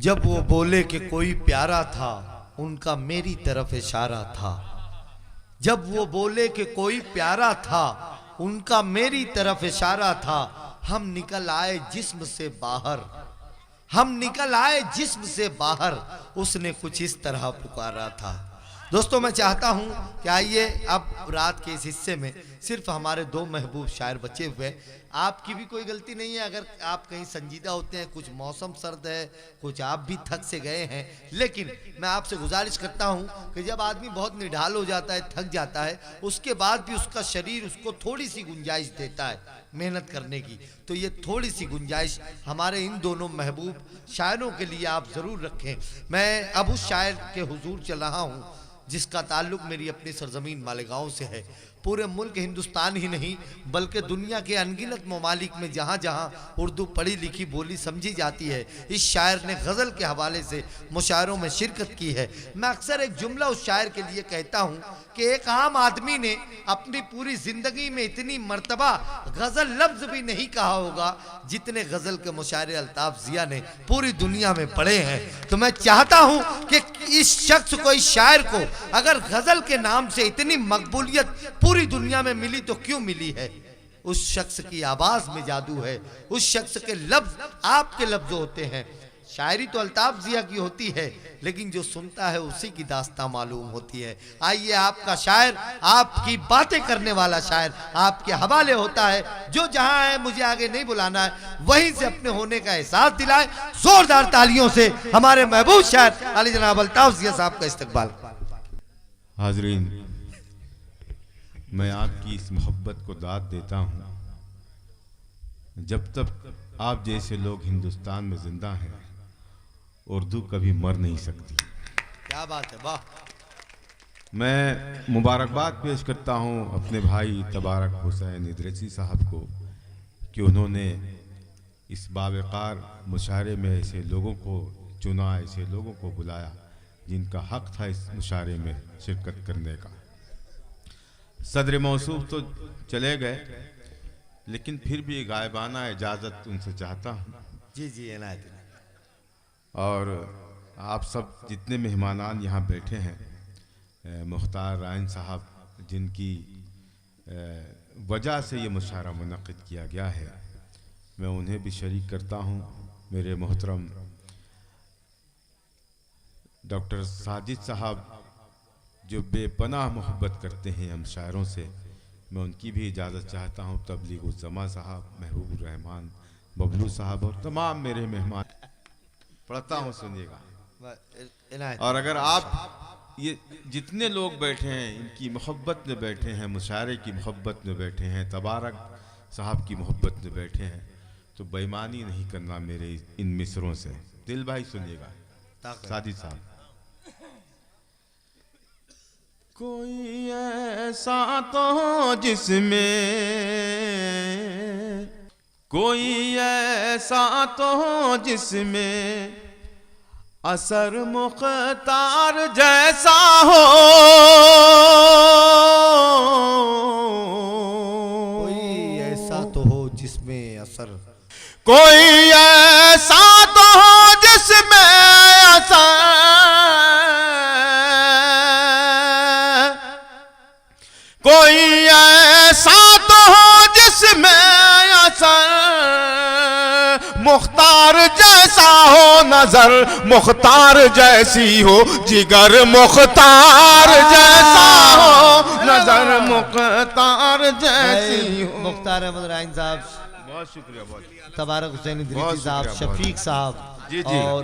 जब वो बोले कि कोई प्यारा था, उनका मेरी तरफ इशारा था। जब वो बोले कि कोई प्यारा था, उनका मेरी तरफ इशारा था। हम निकल आए जिस्म से बाहर, हम निकल आए जिस्म से बाहर, उसने कुछ इस तरह पुकारा था। दोस्तों, मैं चाहता हूं कि आइए अब रात के इस हिस्से में सिर्फ हमारे दो महबूब शायर बचे हुए। आपकी भी कोई गलती नहीं है अगर आप कहीं संजीदा होते हैं, कुछ मौसम सर्द है, कुछ आप भी थक से गए हैं, लेकिन मैं आपसे गुजारिश करता हूं कि जब आदमी बहुत निढाल हो जाता है, थक जाता है, उसके बाद भी उसका शरीर उसको थोड़ी सी गुंजाइश देता है मेहनत करने की, तो ये थोड़ी सी गुंजाइश हमारे इन दोनों महबूब शायरों के लिए आप ज़रूर रखें। मैं अब उस शायर के हुजूर चल रहा हूँ जिसका ताल्लुक मेरी अपनी सरजमीन मालेगांव से है। पूरे मुल्क हिंदुस्तान ही नहीं बल्कि दुनिया के अनगिनत ममालिक में जहाँ जहाँ उर्दू पढ़ी लिखी बोली समझी जाती है, इस शायर ने गज़ल के हवाले से मुशायरों में शिरकत की है। मैं अक्सर एक जुमला उस शायर के लिए कहता हूँ कि एक आम आदमी ने अपनी पूरी ज़िंदगी में इतनी मर्तबा गज़ल लफ्ज़ भी नहीं कहा होगा जितने गज़ल के मुशायरे अल्ताफ़ ज़िया ने पूरी दुनिया में पढ़े हैं। तो मैं चाहता हूँ कि इस शख्स को, इस शायर को, अगर गज़ल के नाम से इतनी मकबूलियत पूरी दुनिया में मिली तो क्यों मिली है? उस शख्स की आवाज़ में जादू है, उस शख्स के लफ्ज़ आपके लफ्ज़ होते हैं। शायरी तो अल्ताफ़ ज़िया की होती है, लेकिन जो सुनता है उसी की दास्तां मालूम होती है। आइए, आपका शायर, आपकी बातें करने वाला शायर आपके हवाले होता है। जो जहां है, मुझे आगे नहीं बुलाना है, वहीं से अपने होने का एहसास दिलाए। जोरदार तालियों से हमारे महबूब शायर अली जनाब अल्ताफ़ ज़िया साहब का इस्तकबाल। हाज़रीन, मैं आपकी इस मोहब्बत को दाद देता हूँ। जब तक आप जैसे लोग हिंदुस्तान में जिंदा हैं, उर्दू कभी मर नहीं सकती। क्या बात है, वाह। मैं मुबारकबाद पेश करता हूँ अपने भाई तबारक हुसैन इदरीसी साहब को कि उन्होंने इस बावकार मुशायरे में ऐसे लोगों को चुना, ऐसे लोगों को बुलाया जिनका हक था इस मुशायरे में शिरकत करने का। सदर मौसूफ तो चले गए, लेकिन फिर भी गायबाना इजाज़त उनसे चाहता हूँ। जी जी, इनायत। और आप सब जितने मेहमानान यहाँ बैठे हैं, मुख्तार रायन साहब जिनकी वजह से ये मुशायरा मुनक़्क़िद किया गया है, मैं उन्हें भी शरीक करता हूँ। मेरे मोहतरम डॉक्टर साजिद साहब जो बेपनाह मोहब्बत करते हैं हम शायरों से, मैं उनकी भी इजाज़त चाहता हूँ। तबलीग उज़ ज़मा साहब, महबूब रहमान, बबलू साहब और तमाम मेरे मेहमान, पढ़ता हूँ, सुनिएगा। और अगर आप ये जितने लोग बैठे हैं इनकी मोहब्बत में बैठे हैं, मुशायरे की मोहब्बत में बैठे हैं, तबारक साहब की मोहब्बत में बैठे हैं, तो बेईमानी नहीं करना मेरे इन मिसरों से। दिल भाई सुनिएगा, साजिद साहब। कोई ऐसा तो जिसमें, कोई ऐसा तो जिसमें असर मुख्तार जैसा हो, कोई ऐसा तो हो जिसमें असर, कोई ऐसा तो हो जिसमें असर, कोई ऐसा तो हो जिसमें असर मुख्तार जैसा हो, नजर मुख्तार जैसी हो, जिगर मुख्तार जैसा हो, नजर मुख्तार जैसी हो। मुख्तार अहमद रायन साहब, बहुत शुक्रिया, बहुत तबारक हुसैन इदरीसी साहब, शफीक साहब, जी जी, और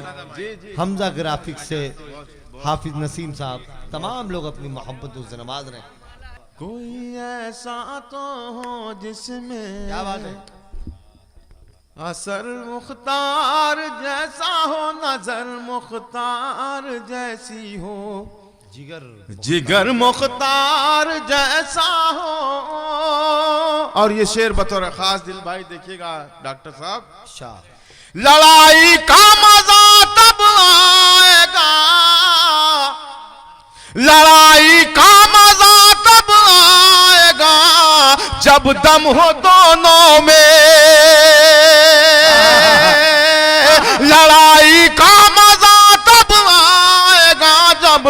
हमजा ग्राफिक्स से हाफिज नसीम साहब, तमाम लोग अपनी मोहब्बतों से नवाज रहे हैं। कोई ऐसा तो हो जिसमें, क्या बात है, असर मुख्तार जैसा हो, नजर मुख्तार जैसी हो, जिगर मुख्तार जैसा हो। और ये शेर बतौर खास दिल भाई देखिएगा डॉक्टर साहब। लड़ाई का मजा तब आएगा, लड़ाई का मजा तब आएगा, जब दम हो दोनों में, लड़ाई का मजा अब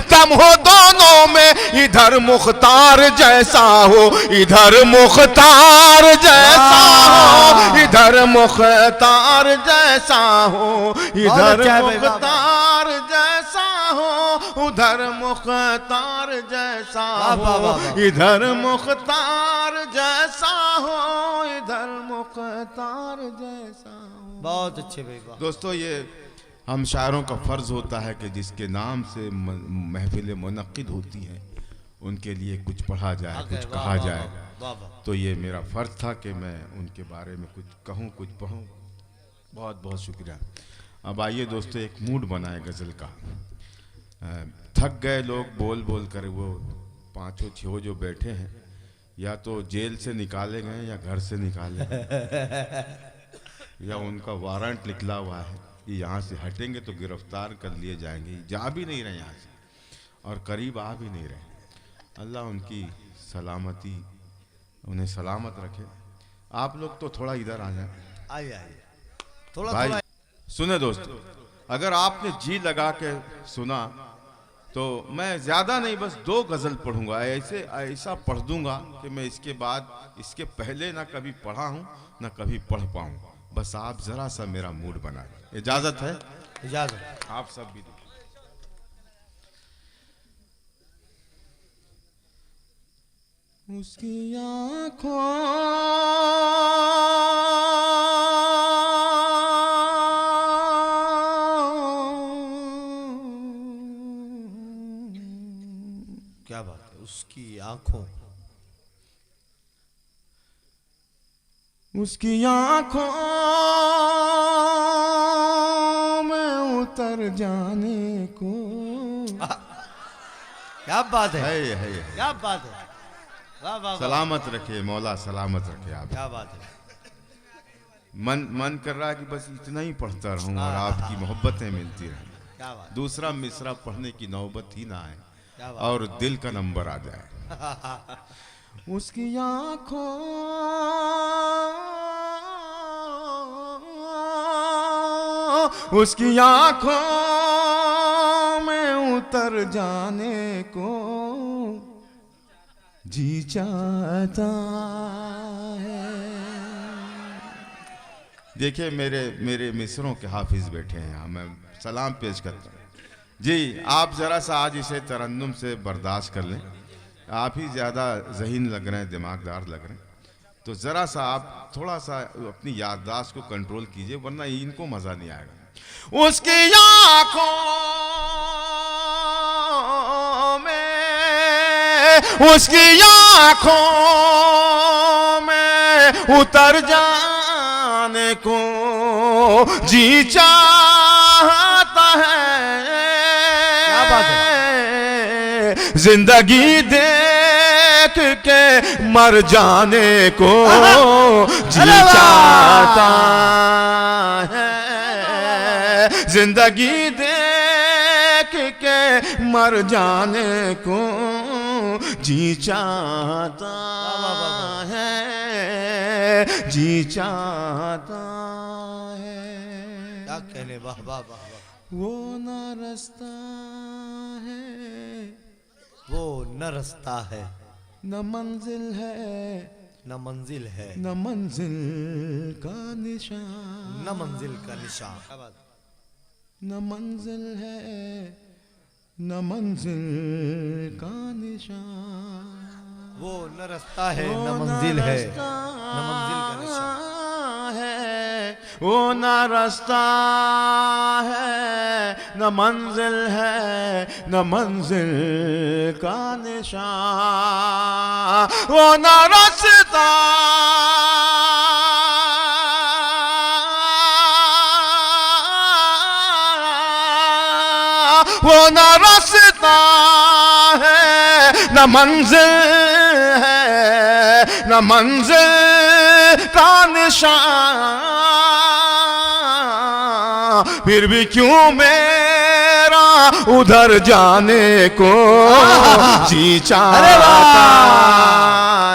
दम हो दोनों में, इधर मुख्तार जैसा हो, इधर मुख्तार जैसा हो, इधर मुख्तार जैसा हो, इधर मुख्तार जैसा हो, उधर मुख्तार जैसा हो, इधर मुख्तार जैसा हो, इधर मुख्तार जैसा हो। बहुत अच्छे भाई। दोस्तों, ये हम शायरों का फ़र्ज़ होता है कि जिसके नाम से महफिलें मुनक़िद होती हैं उनके लिए कुछ पढ़ा जाए, कुछ कहा जाए। तो ये मेरा फ़र्ज़ था कि मैं उनके बारे में कुछ कहूँ, कुछ पढ़ूँ। बहुत बहुत शुक्रिया। अब आइए दोस्तों, एक मूड बनाए गज़ल का। थक गए लोग बोल बोल कर, वो पाँचों छो जो बैठे हैं या तो जेल से निकाले गए या घर से निकाले गए या उनका वारंट निकला हुआ है, ये यहाँ से हटेंगे तो गिरफ्तार कर लिए जाएंगे, जा भी नहीं रहे यहाँ से और करीब आ भी नहीं रहे। अल्लाह उनकी सलामती, उन्हें सलामत रखे। आप लोग तो थोड़ा इधर आ जाए, आइए थोड़ा भाई। थोड़ा। सुने दोस्तों, अगर आपने जी लगा के सुना तो मैं ज़्यादा नहीं, बस 2 गज़ल पढ़ूंगा। ऐसा पढ़ दूंगा कि मैं इसके बाद, इसके पहले ना कभी पढ़ा हूँ ना कभी पढ़ पाऊँ। बस आप ज़रा सा मेरा मूड बनाए। इजाज़त है? इजाजत। आप सब भी उसकी आँखों क्या बात है, उसकी आंखों, उसकी आँखों में उतर जाने को। क्या बात है, है। क्या बात है। वाह वाह। सलामत रखे मौला, सलामत रखे आप। क्या बात है। मन कर रहा है कि बस इतना ही पढ़ता रहूं और आपकी मोहब्बतें मिलती रहें। क्या बात। दूसरा मिसरा पढ़ने की नौबत ही ना आए क्या बात। और दिल का नंबर आ जाए। उसकी आँखों उसकी आँखों में उतर जाने को जी चाहता है। देखिए, मेरे मिसरों के हाफिज बैठे हैं यहाँ, मैं सलाम पेश करता हूँ जी। आप ज़रा सा आज इसे तरन्नुम से बर्दाश्त कर लें। आप ही ज़्यादा ज़हीन लग रहे हैं, दिमागदार लग रहे हैं, तो ज़रा सा आप थोड़ा सा अपनी याददाश्त को कंट्रोल कीजिए, वरना इनको मज़ा नहीं आएगा। उसकी आँखों में, उसकी आँखों में उतर जाने को जी चाहता है। क्या बात है। जिंदगी देख के मर जाने को जी चाहता है। जिंदगी देख के मर जाने को जी चाहता है, जी चाहता है। क्या कहने, वाह वाह वाह। वो न रास्ता है, वो न रास्ता है, न मंजिल है, न मंजिल है, न मंजिल का निशान, न मंजिल का निशान। क्या बात। न मंजिल है, न मंजिल का निशान। वो न रास्ता है, न मंजिल है, न मंजिल का निशान है। वो न रास्ता है, न मंजिल है, न मंजिल का निशान। वो न रास्ता, वो न रास्ता है, न मंजिल है, न मंजिल का निशान। फिर भी क्यों मेरा उधर जाने को जी चाहता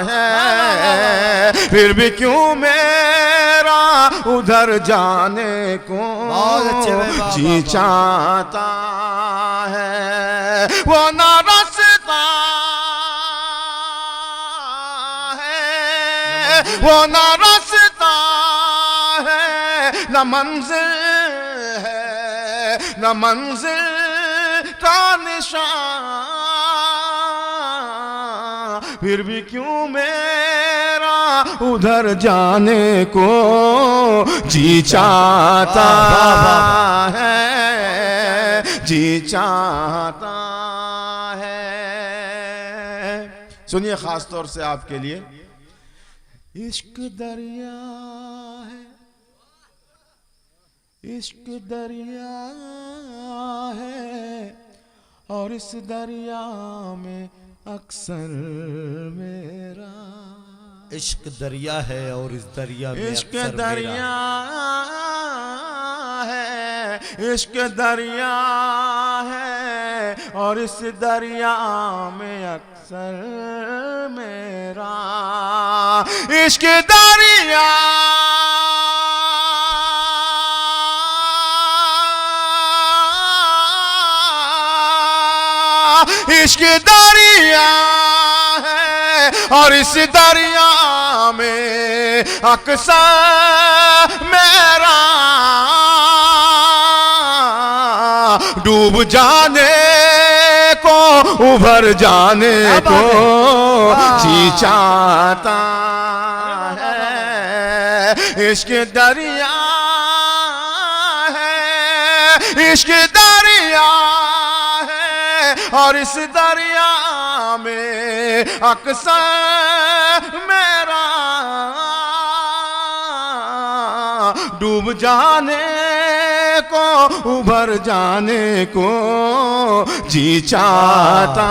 है। फिर भी क्यों मेरा उधर जाने को बहुत अच्छे भाई, जी चाहता है। वो ना रास्ता है, वो ना रास्ता है, न मंजिल है, न मंजिल का निशान, फिर भी क्यों मेरा उधर जाने को जी चाहता है, जी चाहता है। सुनिए खास तौर से आपके लिए। इश्क दरिया है, इश्क दरिया है, और इस दरिया में अक्सर मेरा, इश्क दरिया है और इस दरिया में इश्क अक्सर दरिया है, इश्क दरिया है, और इस दरिया में अक्सर मेरा, इश्क दरिया इश्क दरिया है, और इस दरिया में अक्सर मेरा डूब जाने को, उभर जाने को जी चाहता है। इश्क दरिया है, इश्क दरिया है, और इस दरिया में अक्सर मेरा डूब जाने को, उभर जाने को जी चाहता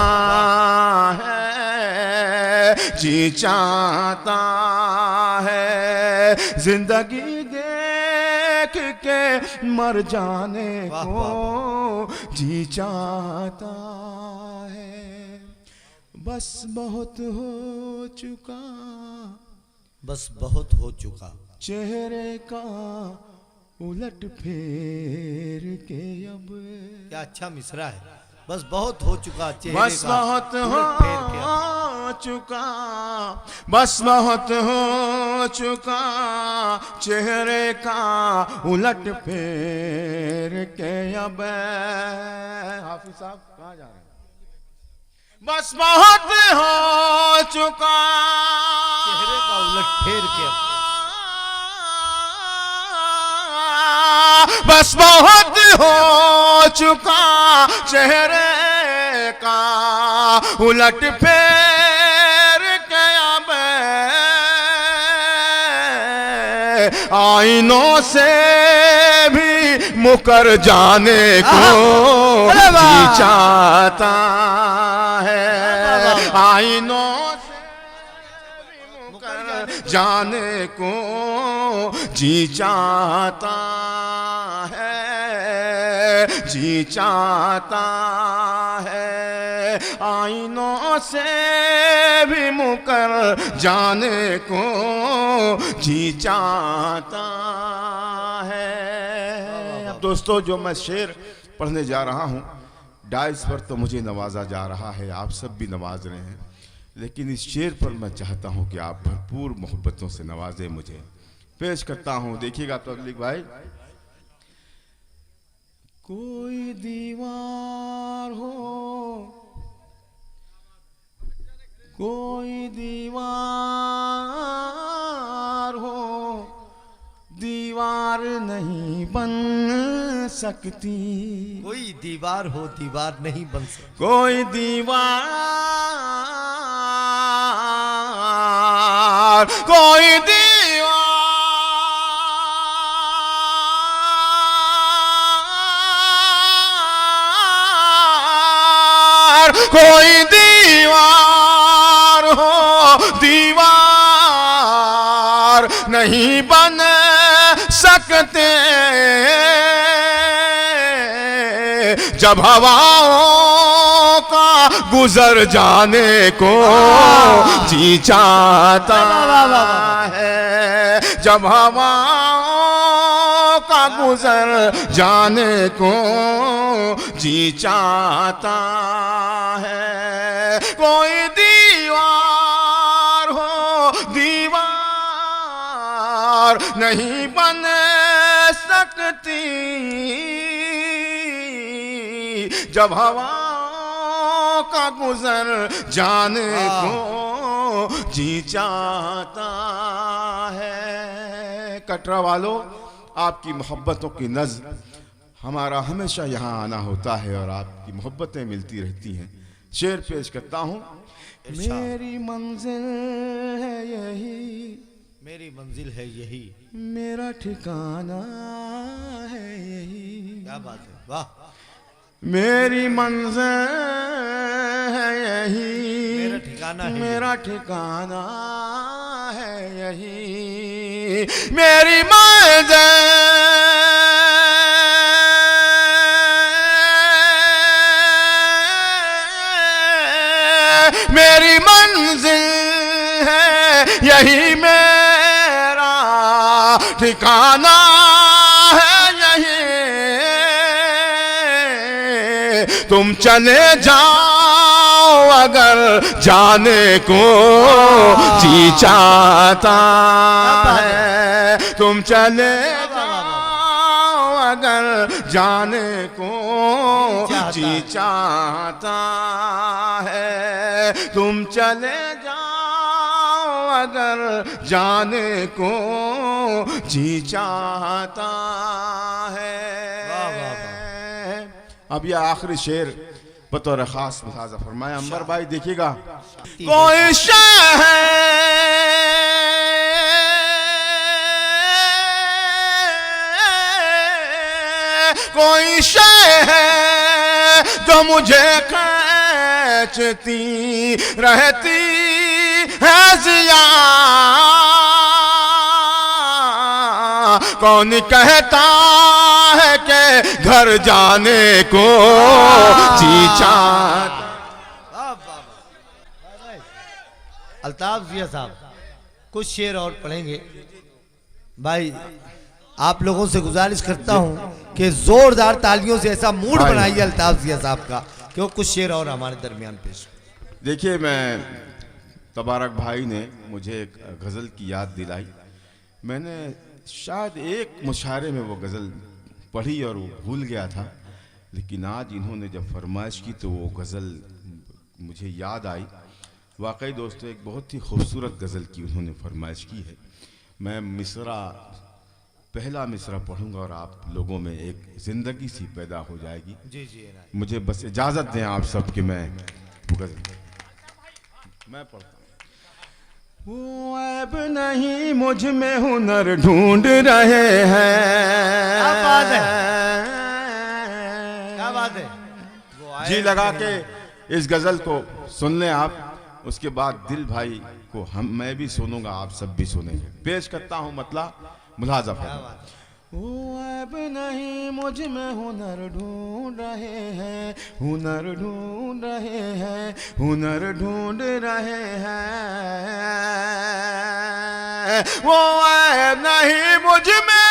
है, जी चाहता है। जिंदगी देख के मर जाने को जी चाहता है। बस बहुत हो चुका, बस बहुत हो चुका, चेहरे का उलट फेर के अब। क्या अच्छा मिसरा है। बस बहुत हो चुका, चेहरे बस का बहुत उलट हो फेर के अब। चुका, बस बहुत हो चुका, चेहरे का उलट फेर के अब। हाफिज साहब कहाँ जा रहे हैं? बस बहुत हो चुका, चेहरे का उलट फेर के अब। बस बहुत हो चुका, चेहरे का उलट फेर के अब। आईनों से भी मुकर जाने को जी चाहता है। आईनों से भी मुकर जाने को जी चाहता है, जी चाहता है। आईनों से भी मुकर जाने को जी चाहता है। अब दोस्तों, जो मैं शेर पढ़ने जा रहा हूँ, डाइस पर तो मुझे नवाजा जा रहा है, आप सब भी नवाज रहे हैं, लेकिन इस शेर पर मैं चाहता हूँ कि आप भरपूर मोहब्बतों से नवाजें मुझे। पेश करता हूँ, देखिएगा तबलीग भाई। कोई दीवार हो, कोई दीवार हो, दीवार नहीं बन सकती। कोई दीवार हो, दीवार नहीं बन सकती। कोई दीवार, कोई दीवार, कोई दीवार हो, दीवार नहीं बन सकते। जब हवाओं का गुजर जाने को जी चाहता है, जब हवाओं का गुजर जाने को जी चाहता है। कोई दीवार हो दीवार नहीं बन सकती, जब हवा का गुजर जाने को जी चाहता है। कटरा वालों, आपकी मोहब्बतों की नज़्र हमारा हमेशा यहाँ आना होता है और आपकी मोहब्बतें मिलती रहती हैं। शेर पेश करता हूँ। मेरी मंजिल है यही, मेरी मंजिल है यही, मेरा ठिकाना है यही। क्या बात है, वाह। मेरी मंजिल है यही, मेरा ठिकाना है, मेरा ठिकाना है यही। मेरी मंजिल मेरी मंजिल है यही, मेरा ठिकाना है यही। तुम चले जाओ अगर जाने को जी चाहता है। तुम चले जाओ अगर जाने को जी चाहता है। तुम चले जाओ अगर जाने को जी चाहता है। अब यह आखिरी शेर बतौर खास मुलाजा फरमाया। अंबर भाई देखिएगा। कोई शहर कोई शहर जो मुझे खींचती रहती है जिया, कौन कहता है कि घर जाने को जी चाहता। अल्ताफ जिया साहब कुछ शेर और पढ़ेंगे। भाई आप लोगों से गुजारिश करता हूं कि जोरदार तालियों से ऐसा मूड बनाइए अल्ताफ जिया साहब का कि वो कुछ शेर और हमारे दरमियान पेश। देखिए, मैं तबारक भाई ने मुझे एक गज़ल की याद दिलाई। मैंने शायद एक मुशायरे में वो गज़ल पढ़ी और वो भूल गया था, लेकिन आज इन्होंने जब फरमाइश की तो वो गज़ल मुझे याद आई। वाकई दोस्तों, एक बहुत ही खूबसूरत गज़ल की उन्होंने फरमाइश की है। मैं मिसरा, पहला मिसरा पढ़ूंगा और आप लोगों में एक ज़िंदगी सी पैदा हो जाएगी। जी जी, मुझे बस इजाज़त दें आप सब कि मैं पढ़ता हूँ। वो ऐब नहीं मुझ में हुनर ढूंढ रहे हैं। क्या बात है, क्या बात है। जी लगा के इस गज़ल को सुन लें आप। उसके बाद दिल भाई को मैं भी सुनूंगा, आप सब भी सुनेंगे। पेश करता हूँ मतलब मुलाजा फरमाइए। वो ऐब नहीं मुझ में हुनर ढूंढ रहे हैं, हुनर ढूंढ रहे हैं, हुनर ढूंढ रहे हैं। वो ऐब नहीं मुझ में,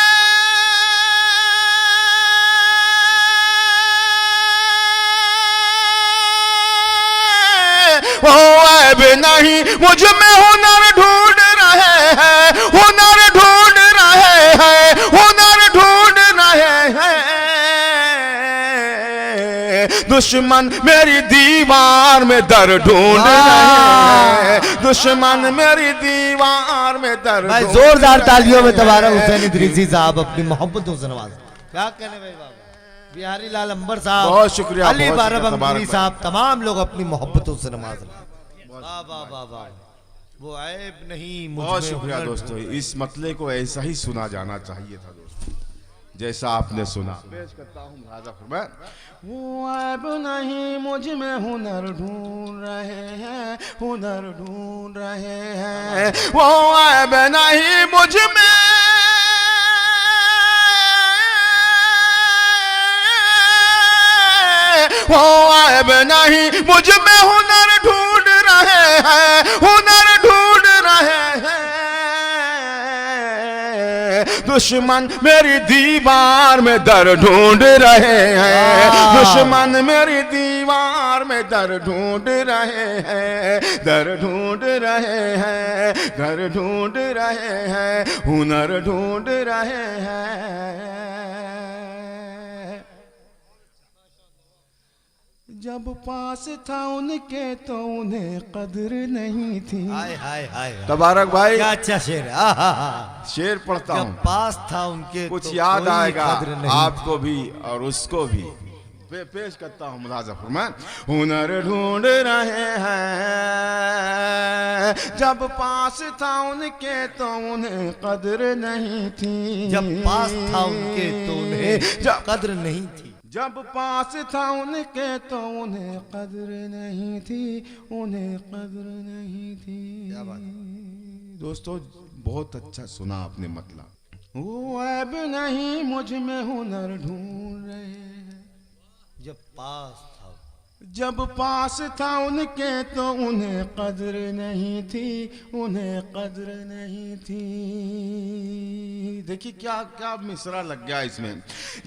वो ऐब नहीं मुझ में हुनर ढूंढ रहे हैं, हुनर ढूंढ रहे हैं, हुनर ढूंढ रहे हैं। दुश्मन मेरी दीवार में दर ढूंढ रहे हैं, दुश्मन मेरी दीवार में दर। भाई जोरदार तालियों में तबारक हुसैन इदरीसी साहब अपनी मोहब्बतों से नवाज। क्या कहने भाई बाबा, बिहारी लाल अंबर साहब, बहुत शुक्रिया, अली बहुत बाराबंकी साहब, तमाम लोग अपनी मोहब्बतों से नवाज रहे। वाह वाह वाह वाह। वो ऐब नहीं मुझ में। बहुत शुक्रिया दोस्तों, इस मतले को ऐसा ही सुना जाना चाहिए था दोस्तों, जैसा आपने सुना। पेश करता हूँ मुलाजा फरमाइए। वो ऐब नहीं मुझ में हुनर ढूंढ रहे हैं, हुनर ढूंढ रहे हैं। वो ऐब नहीं मुझ में, वो ऐब नहीं मुझ में, हुनर ढूंढ रहे हैं, हुनर ढूंढ रहे हैं। दुश्मन मेरी दीवार में दर ढूंढ रहे हैं, दुश्मन मेरी दीवार में दर ढूंढ रहे हैं, दर ढूंढ रहे हैं, घर ढूंढ रहे हैं, हुनर ढूंढ रहे हैं। जब पास था उनके तो उन्हें कदर नहीं थी। हाय हाय हाय, तबारक भाई, क्या अच्छा शेर है। आहा, शेर पढ़ता जब हूँ, पास था उनके कुछ तो याद कोई आएगा कद्र नहीं आपको भी और उसको भी। पेश करता हूँ मुलाजा फरमाएं। हुनर ढूंढ रहे हैं, जब पास था उनके तो उन्हें कदर नहीं थी। जब पास था उनके तो उन्हें कद्र नहीं थी। जब पास था उनके तो उन्हें कदर नहीं थी, उन्हें कदर नहीं थी। क्या बात। दोस्तों बहुत अच्छा सुना आपने, मतलब वो ऐब नहीं मुझ में हुनर ढूंढ रहे हैं। जब पास था, जब पास था उनके तो उन्हें कदर नहीं थी, उन्हें कदर नहीं थी। देखिए क्या क्या मिसरा लग गया इसमें।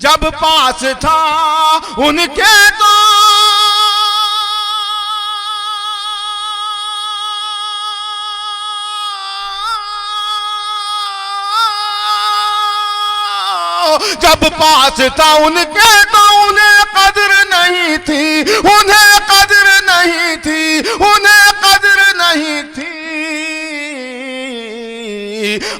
जब पास था उनके तो जब पास था उनके तो उन्हें कदर नहीं थी, उन्हें कदर नहीं थी, उन्हें कदर नहीं थी।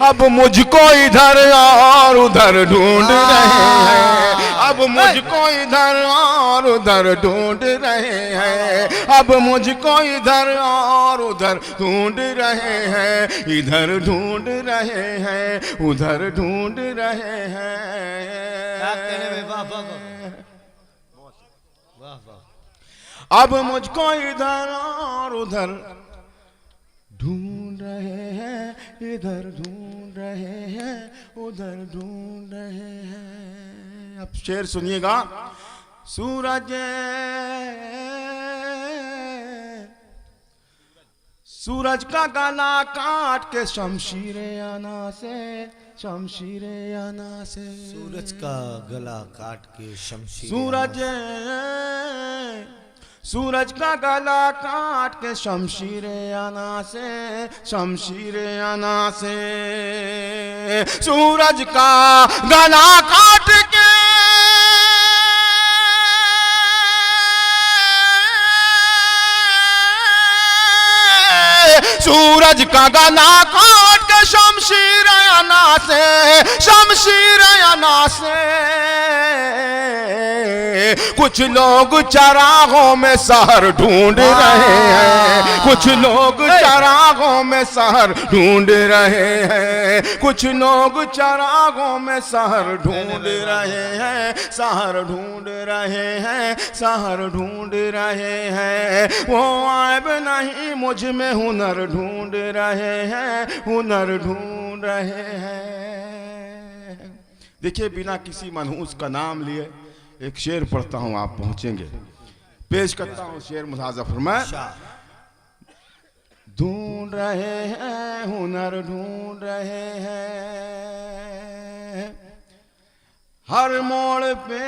अब मुझको इधर और उधर ढूंढ रहे हैं, अब मुझको इधर और उधर ढूंढ रहे हैं, अब मुझको इधर और उधर ढूंढ रहे हैं, इधर ढूंढ रहे हैं, उधर ढूंढ रहे हैं। क्या कहने में, वाह वाह वाह वाह। अब मुझको इधर और उधर ढूंढ रहे हैं, इधर ढूंढ रहे हैं, उधर ढूंढ रहे हैं। अब शेर सुनिएगा। सूरज सूरज का गला काट के शमशीरे आना से, शमशीरे आना से। सूरज का गला काट के शमशीर, सूरज सूरज का गला काट के शमशीरे आना से, शमशीरे आना से। सूरज का गला काट के सूरज का गला काट के शमशीर आना से, शमशीर आना से। कुछ लोग चरागों में शहर ढूंढ रहे हैं, कुछ लोग चरागों में शहर ढूंढ रहे हैं, कुछ लोग चरागों में शहर ढूंढ रहे हैं, शहर ढूंढ रहे हैं, शहर ढूंढ रहे हैं। वो ऐब नहीं मुझ में हुनर ढूंढ रहे हैं, हुनर ढूंढ रहे हैं। देखिए बिना किसी मनहूस का नाम लिए एक शेर पढ़ता हूं, आप पहुंचेंगे। पेश करता हूं शेर, मुलाजा फरमाएं। ढूंढ रहे हैं, हुनर ढूंढ रहे हैं, हर मोड़ पे,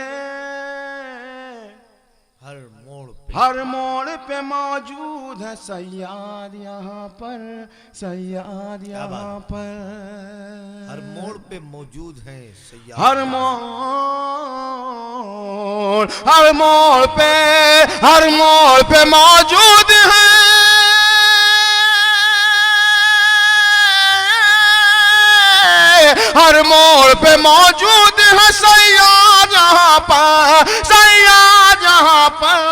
हर मोड़ पे, हर मोड़ पे मौजूद है सयाद यहाँ पर, सयाद यहाँ पर। हर मोड़ पे मौजूद है सयाद, हर मोड़, हर मोड़ पे, हर मोड़ पे मौजूद है हर मोड़ पे मौजूद है सयाद यहाँ पर, सयाद यहाँ पर।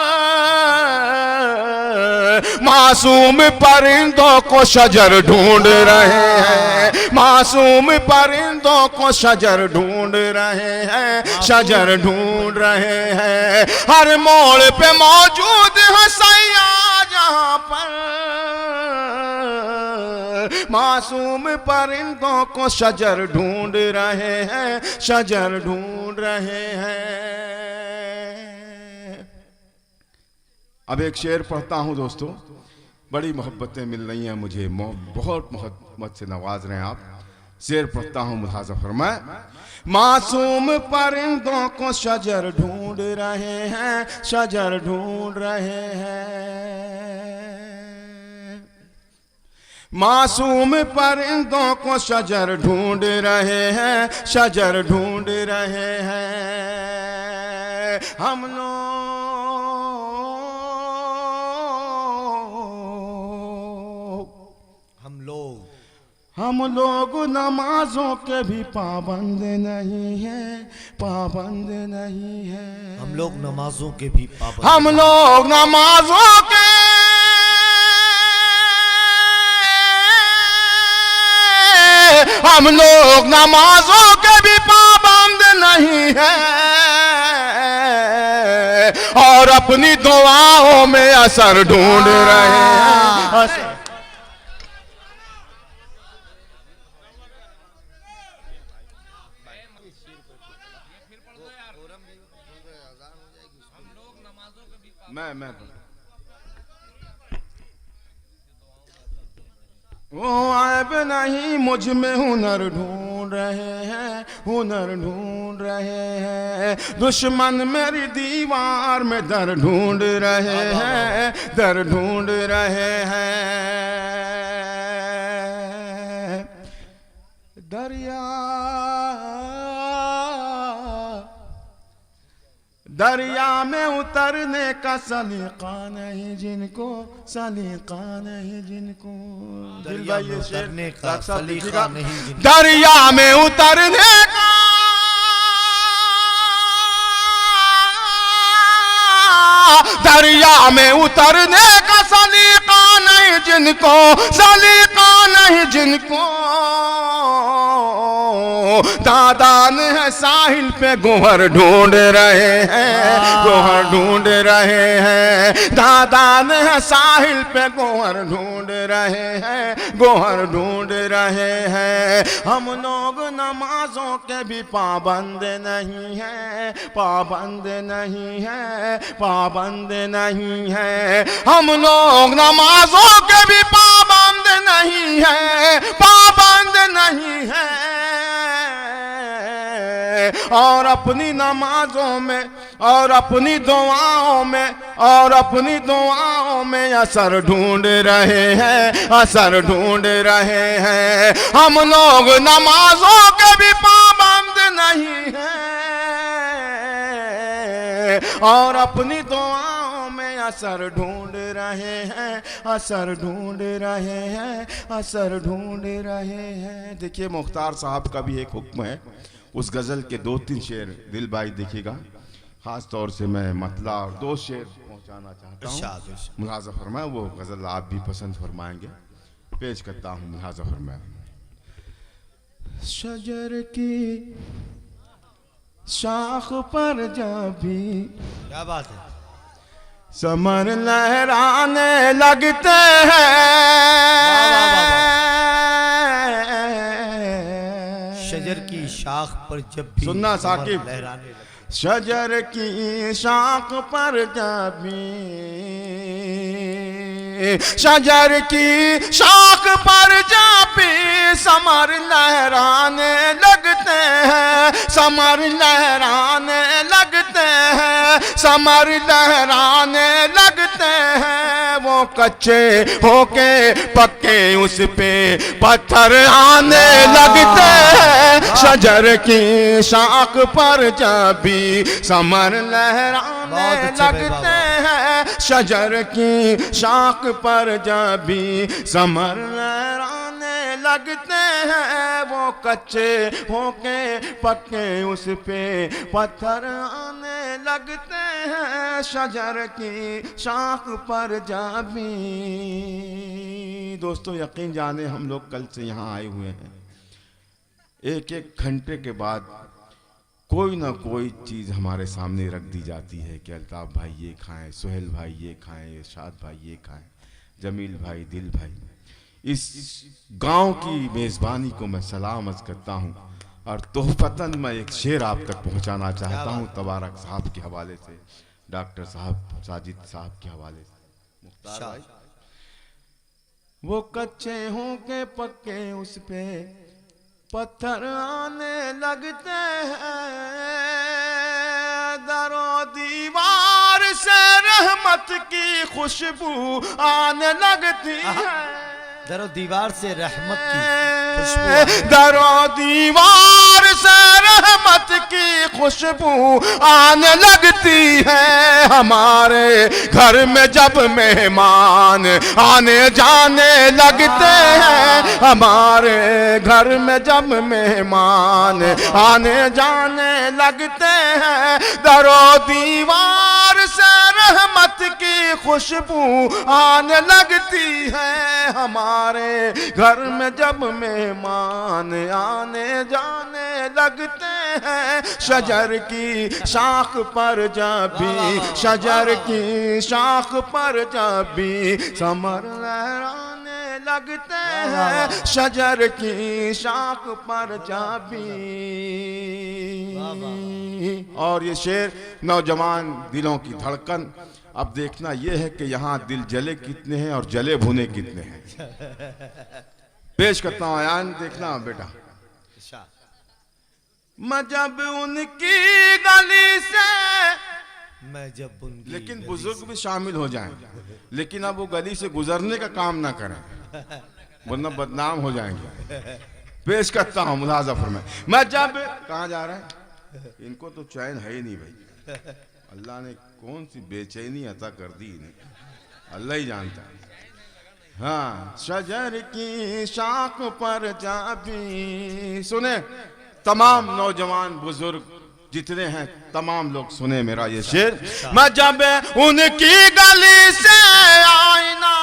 मासूम परिंदों को शजर ढूंढ रहे हैं, मासूम परिंदों को शजर ढूंढ रहे हैं, शजर ढूंढ रहे हैं। हर मोड़ पे मौजूद है सयाद यहाँ पर, मासूम परिंदों को शजर ढूंढ रहे हैं, शजर ढूंढ रहे हैं। अब एक शेर पढ़ता हूं दोस्तों, बड़ी मोहब्बतें मिल रही हैं मुझे, बहुत मोहब्बत से नवाज रहे हैं आप। शेर पढ़ता हूँ, मुलाजा फरमाए। मासूम परिंदों को शजर ढूंढ रहे हैं, शजर ढूंढ रहे हैं। मासूम परिंदों को शजर ढूंढ रहे हैं, शजर ढूंढ रहे हैं। हम लोग नमाजों के भी पाबंद नहीं है, पाबंद नहीं है। हम लोग नमाजों के भी पाबंद, हम लोग नमाजों के हम लोग नमाजों के भी पाबंद नहीं है, और अपनी दुआओं में असर ढूंढ रहे हैं। मैं वो ऐब नहीं मुझ में हुनर ढूंढ रहे हैं, हुनर ढूंढ रहे हैं। दुश्मन मेरी दीवार में दर ढूंढ रहे हैं, दर ढूंढ रहे हैं। दरिया में उतरने का सलीका नहीं जिनको, सलीका नहीं जिनको। दरिया में उतरने का सलीका नहीं जिनको। दरिया में उतरने का दरिया में उतरने का सलीका नहीं जिनको, सलीका नहीं जिनको। दादान है साहिल पे गोहर ढूंढ रहे हैं, गोहर ढूंढ रहे हैं। दादान है साहिल पे गोहर ढूंढ रहे हैं, गोहर ढूंढ रहे हैं। हम लोग नमाजों के भी पाबंद नहीं है, पाबंद नहीं है, पाबंद नहीं है। हम लोग नमाजों के भी पाबंद नहीं है, पाबंद नहीं है। और अपनी नमाजों में और अपनी दुआओं में और अपनी दुआओं में असर ढूंढ रहे हैं, असर ढूंढ रहे हैं। हम लोग नमाजों के भी पाबंद नहीं हैं और अपनी दुआओं में असर ढूंढ रहे हैं, असर ढूंढ रहे हैं, असर ढूंढ रहे हैं। देखिए मुख्तार साहब का भी एक हुक्म है, उस गज़ल के 2-3 शेर दिल भाई देखिएगा। ख़ास तौर से मैं मतला और 2 शेर पहुंचाना चाहता हूँ। मुलाज़ा फरमाए, वो गज़ल आप भी पसंद फरमाएंगे। पेश करता हूँ, मुलाज़ा फरमाए। शजर की शाख पर जब भी, क्या बात है, समर लहराने लगते हैं। शजर की शाख पर जब भी सुनना साकिब, लहराने लगते, शजर की शाख पर जब भी, शजर की शाख पर जब भी समर लहराने लगते हैं, समर लहराने लगते हैं, समर लहराने लगते हैं। वो कच्चे होके पक्के उस पे पत्थर आने लगते हैं। शजर की शाख पर जब भी समर लहराने लगते हैं, शजर की शाख पर जब भी समर लहराने लगते हैं। वो कच्चे होके पक्के उस पे पत्थर आने लगते हैं। शजर की शाख पर जब भी। दोस्तों यकीन जाने हम लोग कल से यहाँ आए हुए हैं, एक एक घंटे के बाद कोई ना कोई चीज़ हमारे सामने रख दी जाती है कि अल्ताफ़ भाई ये खाएं, सुहेल भाई ये खाएं, इरशाद भाई ये खाएं, जमील भाई, दिल भाई। इस गांव की मेज़बानी को मैं सलाम अर्ज़ करता हूं और तोहफ़तन मैं एक शेर आप तक पहुंचाना चाहता हूं, तबारक साहब के हवाले से, डॉक्टर साहब साजिद साहब के हवाले से। मुख्तार भाई, वो कच्चे हों के पक्के उस पे पत्थर आने लगते हैं, दरो दीवार से रहमत की खुशबू आने लगती है, दरो दीवार से रहमत की खुशबू, दरो दीवार से रहमत की खुशबू आने लगती है। हमारे घर में जब मेहमान आने जाने लगते हैं, हमारे घर में जब मेहमान आने जाने लगते हैं, दरो दीवार से रहमत की खुशबू आने लगती है। हमारे घर में जब मेहमान आने जाने लगते हैं, शजर की शाख पर जब भी, शजर की शाख पर जब भी समर लहराने लगते हैं, शजर की शाख पर जब भी। और ये शेर नौजवान दिलों की धड़कन। अब देखना यह है कि यहाँ दिल जले कितने हैं और जले भुने कितने हैं। पेश करता हूँ आयान, देखना बेटा। मैं जब उनकी गली से, मैं जब उनकी, लेकिन बुजुर्ग भी शामिल हो जाएं, लेकिन अब वो गली से गुजरने का काम ना करें वरना बदनाम हो जाएंगे। पेश करता हूँ मुलाजा फरमाएं। मैं जब, कहाँ जा रहे हैं? इनको तो चैन है ही नहीं भाई, अल्लाह ने कौन सी बेचैनी अता कर दी इन्हें, अल्लाह ही जानता है। हाँ, शजर की शाख पर जाबी, सुने तमाम नौजवान बुजुर्ग जितने हैं, तमाम लोग सुने मेरा ये शेर। मैं जब उनकी गली से आईना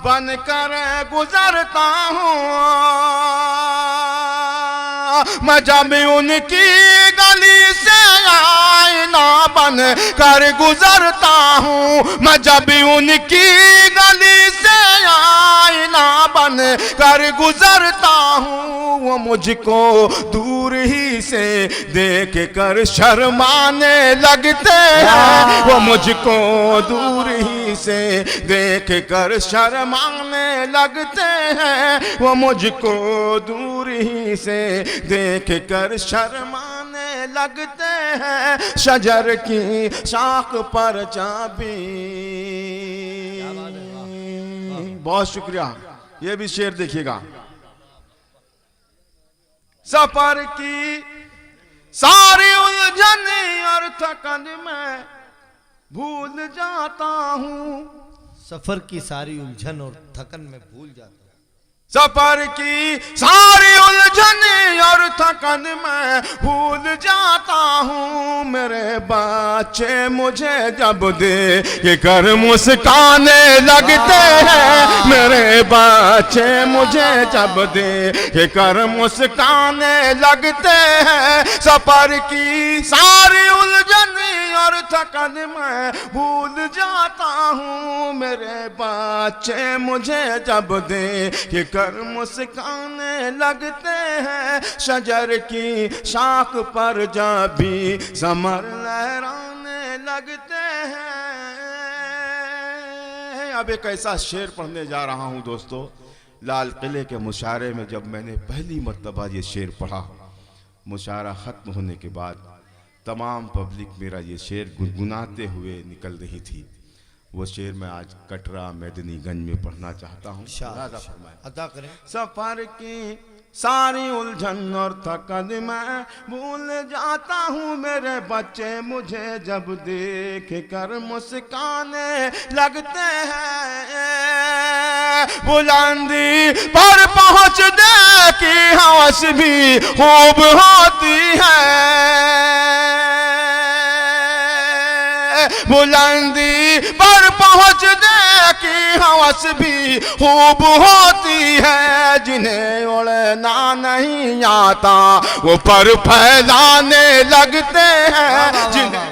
बनकर गुजरता हूँ, मैं जब उनकी गली से आईना बन कर गुजरता हूँ, मैं जब उनकी गली से आईना बन कर गुजरता हूँ, वो मुझको दूर ही से देख कर शर्माने लगते हैं, वो मुझको दूर ही से देख कर शर्माने लगते हैं, वो मुझको दूर ही से देख कर शर्माने लगते हैं, शजर की शाख पर चाबी। बहुत शुक्रिया। ये भी शेर देखिएगा। सफर की सारी उलझन और थकन में भूल जाता हूँ, सफर की सारी उलझन और थकन में भूल जाता हूँ, सफर की सारी उलझन और थकन में भूल जाता हूँ, मेरे बच्चे मुझे जब देख कर मुस्काने लगते हैं, मेरे बच्चे मुझे जब देख कर मुस्काने लगते हैं, सफर की सारी उलझन और थकन में भूल जाता हूँ, मेरे बच्चे मुझे जब देख कर मुस्काने लगते हैं, शजर की शाख पर जब भी समर लहराने लगते हैं। अब एक ऐसा शेर पढ़ने जा रहा हूँ दोस्तों, लाल किले के मुशायरे में जब मैंने पहली मर्तबा ये शेर पढ़ा, मुशायरा ख़त्म होने के बाद तमाम पब्लिक मेरा ये शेर गुनगुनाते हुए निकल रही थी। वो शेर मैं आज कटरा मेदिनीगंज में पढ़ना चाहता हूँ। अदा करें। सफर की सारी उलझन और थकन मैं भूल जाता हूँ, मेरे बच्चे मुझे जब देख कर मुस्काने लगते हैं, बुलंदी पर पहुँचने की हवस भी खूब होती है, बुलंदी पर पहुँचने की हवस भी खूब होती है, जिन्हें उड़ना नहीं आता वो पर फैलाने लगते हैं, जिन्हें